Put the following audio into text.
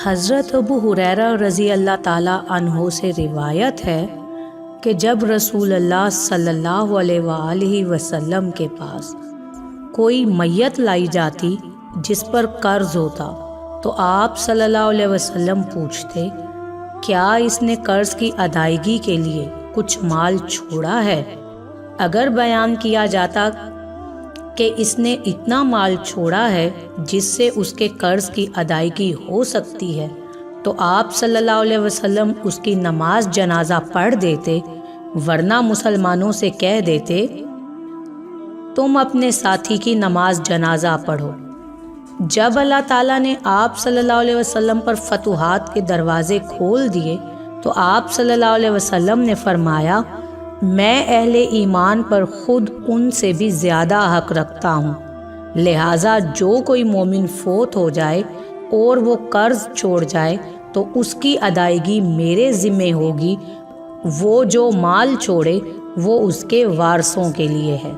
حضرت ابو ہریرہ رضی اللہ تعالیٰ عنہ سے روایت ہے کہ جب رسول اللہ صلی اللہ علیہ وآلہ وسلم کے پاس کوئی میت لائی جاتی جس پر قرض ہوتا تو آپ صلی اللہ علیہ وسلم پوچھتے، کیا اس نے قرض کی ادائیگی کے لیے کچھ مال چھوڑا ہے؟ اگر بیان کیا جاتا کہ اس نے اتنا مال چھوڑا ہے جس سے اس کے قرض کی ادائیگی ہو سکتی ہے تو آپ صلی اللہ علیہ وسلم اس کی نماز جنازہ پڑھ دیتے، ورنہ مسلمانوں سے کہہ دیتے تم اپنے ساتھی کی نماز جنازہ پڑھو۔ جب اللہ تعالیٰ نے آپ صلی اللہ علیہ وسلم پر فتوحات کے دروازے کھول دیے تو آپ صلی اللہ علیہ وسلم نے فرمایا، میں اہل ایمان پر خود ان سے بھی زیادہ حق رکھتا ہوں، لہٰذا جو کوئی مومن فوت ہو جائے اور وہ قرض چھوڑ جائے تو اس کی ادائیگی میرے ذمہ ہوگی، وہ جو مال چھوڑے وہ اس کے وارثوں کے لیے ہے۔